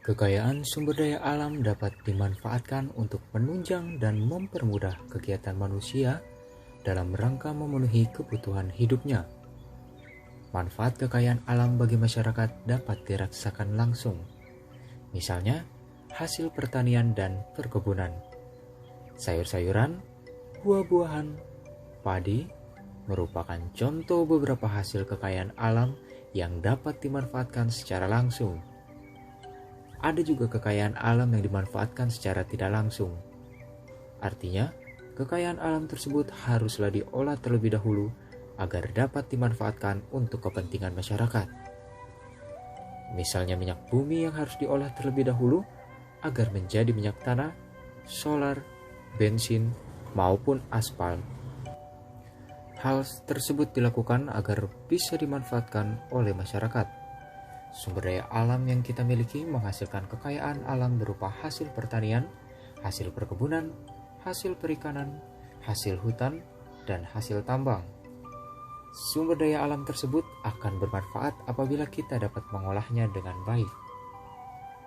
Kekayaan sumber daya alam dapat dimanfaatkan untuk menunjang dan mempermudah kegiatan manusia dalam rangka memenuhi kebutuhan hidupnya. Manfaat kekayaan alam bagi masyarakat dapat dirasakan langsung, misalnya hasil pertanian dan perkebunan, sayur-sayuran, buah-buahan, padi merupakan contoh beberapa hasil kekayaan alam yang dapat dimanfaatkan secara langsung. Ada juga kekayaan alam yang dimanfaatkan secara tidak langsung. Artinya, kekayaan alam tersebut haruslah diolah terlebih dahulu agar dapat dimanfaatkan untuk kepentingan masyarakat. Misalnya minyak bumi yang harus diolah terlebih dahulu agar menjadi minyak tanah, solar, bensin, maupun aspal. Hal tersebut dilakukan agar bisa dimanfaatkan oleh masyarakat. Sumber daya alam yang kita miliki menghasilkan kekayaan alam berupa hasil pertanian, hasil perkebunan, hasil perikanan, hasil hutan, dan hasil tambang. Sumber daya alam tersebut akan bermanfaat apabila kita dapat mengolahnya dengan baik.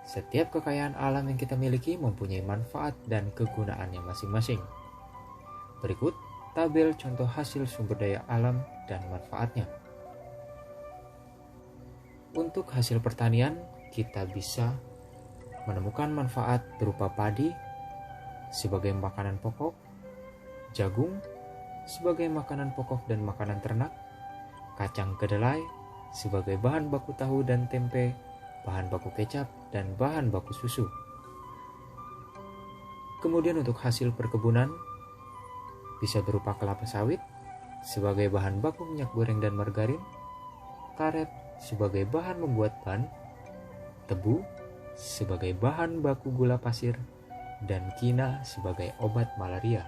Setiap kekayaan alam yang kita miliki mempunyai manfaat dan kegunaannya masing-masing. Berikut tabel contoh hasil sumber daya alam dan manfaatnya. Untuk hasil pertanian, kita bisa menemukan manfaat berupa padi sebagai makanan pokok, jagung sebagai makanan pokok dan makanan ternak, kacang kedelai sebagai bahan baku tahu dan tempe, bahan baku kecap, dan bahan baku susu. Kemudian untuk hasil perkebunan bisa berupa kelapa sawit sebagai bahan baku minyak goreng dan margarin, karet sebagai bahan membuat ban, tebu sebagai bahan baku gula pasir, dan kina sebagai obat malaria.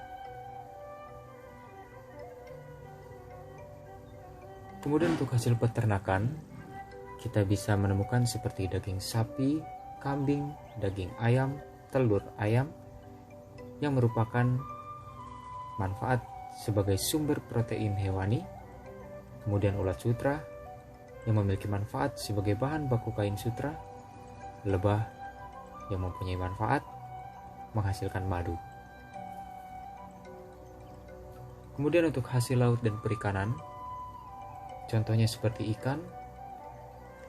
Kemudian untuk hasil peternakan, kita bisa menemukan seperti daging sapi, kambing, daging ayam, telur ayam, yang merupakan manfaat sebagai sumber protein hewani. Kemudian ulat sutra yang memiliki manfaat sebagai bahan baku kain sutra, lebah yang mempunyai manfaat menghasilkan madu. Kemudian untuk hasil laut dan perikanan, contohnya seperti ikan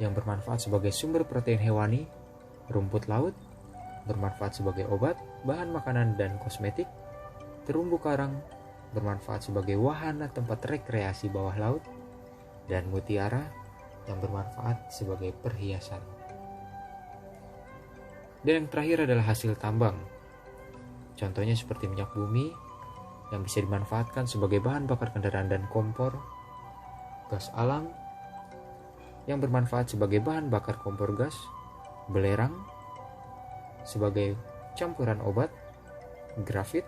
yang bermanfaat sebagai sumber protein hewani, rumput laut bermanfaat sebagai obat, bahan makanan dan kosmetik, terumbu karang bermanfaat sebagai wahana tempat rekreasi bawah laut, dan mutiara yang bermanfaat sebagai perhiasan. Dan yang terakhir adalah hasil tambang. Contohnya seperti minyak bumi yang bisa dimanfaatkan sebagai bahan bakar kendaraan dan kompor, gas alam yang bermanfaat sebagai bahan bakar kompor gas, belerang sebagai campuran obat, grafit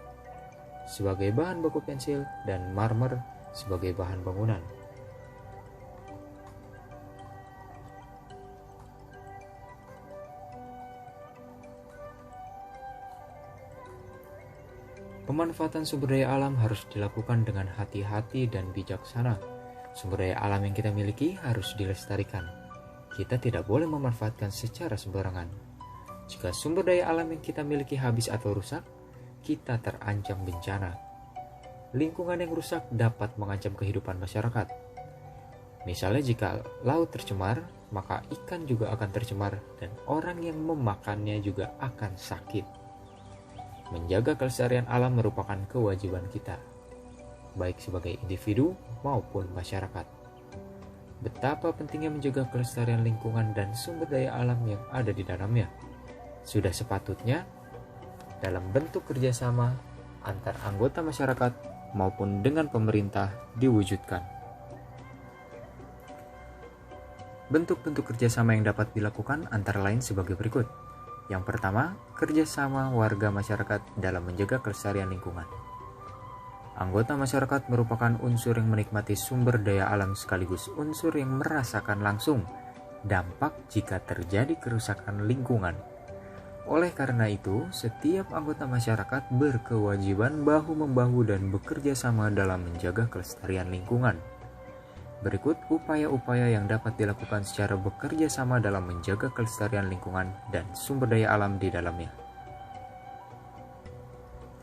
sebagai bahan baku pensil, dan marmer sebagai bahan bangunan. Pemanfaatan sumber daya alam harus dilakukan dengan hati-hati dan bijaksana. Sumber daya alam yang kita miliki harus dilestarikan. Kita tidak boleh memanfaatkan secara sembarangan. Jika sumber daya alam yang kita miliki habis atau rusak, kita terancam bencana. Lingkungan yang rusak dapat mengancam kehidupan masyarakat. Misalnya jika laut tercemar, maka ikan juga akan tercemar dan orang yang memakannya juga akan sakit. Menjaga kelestarian alam merupakan kewajiban kita, baik sebagai individu maupun masyarakat. Betapa pentingnya menjaga kelestarian lingkungan dan sumber daya alam yang ada di dalamnya. Sudah sepatutnya dalam bentuk kerjasama antar anggota masyarakat maupun dengan pemerintah diwujudkan. Bentuk-bentuk kerjasama yang dapat dilakukan antara lain sebagai berikut. Yang pertama, kerjasama warga masyarakat dalam menjaga kelestarian lingkungan. Anggota masyarakat merupakan unsur yang menikmati sumber daya alam sekaligus unsur yang merasakan langsung dampak jika terjadi kerusakan lingkungan. Oleh karena itu, setiap anggota masyarakat berkewajiban bahu-membahu dan bekerja sama dalam menjaga kelestarian lingkungan. Berikut upaya-upaya yang dapat dilakukan secara bekerja sama dalam menjaga kelestarian lingkungan dan sumber daya alam di dalamnya.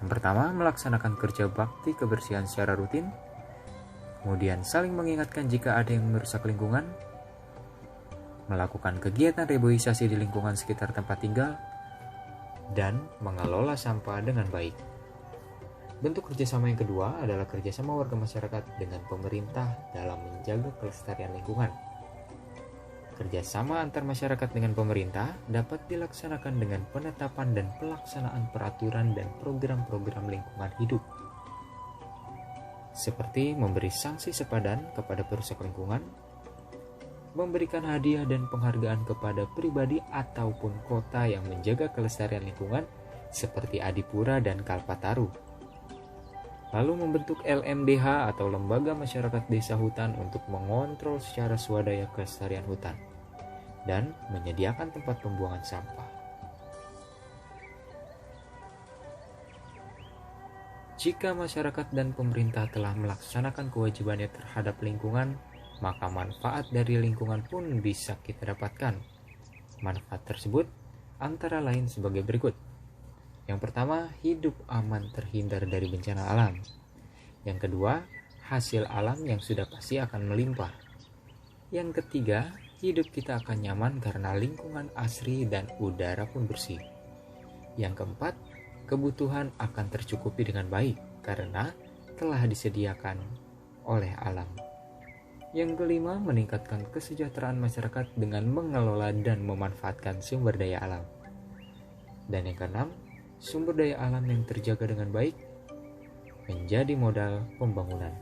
Yang pertama, melaksanakan kerja bakti kebersihan secara rutin, kemudian saling mengingatkan jika ada yang merusak lingkungan, melakukan kegiatan reboisasi di lingkungan sekitar tempat tinggal, dan mengelola sampah dengan baik. Bentuk kerjasama yang kedua adalah kerjasama warga masyarakat dengan pemerintah dalam menjaga kelestarian lingkungan. Kerjasama antar masyarakat dengan pemerintah dapat dilaksanakan dengan penetapan dan pelaksanaan peraturan dan program-program lingkungan hidup, seperti memberi sanksi sepadan kepada perusak lingkungan, memberikan hadiah dan penghargaan kepada pribadi ataupun kota yang menjaga kelestarian lingkungan seperti Adipura dan Kalpataru. Lalu membentuk LMDH atau Lembaga Masyarakat Desa Hutan untuk mengontrol secara swadaya kelestarian hutan dan menyediakan tempat pembuangan sampah. Jika masyarakat dan pemerintah telah melaksanakan kewajibannya terhadap lingkungan, maka manfaat dari lingkungan pun bisa kita dapatkan. Manfaat tersebut antara lain sebagai berikut. Yang pertama, hidup aman terhindar dari bencana alam. Yang kedua, hasil alam yang sudah pasti akan melimpah. Yang ketiga, hidup kita akan nyaman karena lingkungan asri dan udara pun bersih. Yang keempat, kebutuhan akan tercukupi dengan baik karena telah disediakan oleh alam. Yang kelima, meningkatkan kesejahteraan masyarakat dengan mengelola dan memanfaatkan sumber daya alam. Dan yang keenam, sumber daya alam yang terjaga dengan baik menjadi modal pembangunan.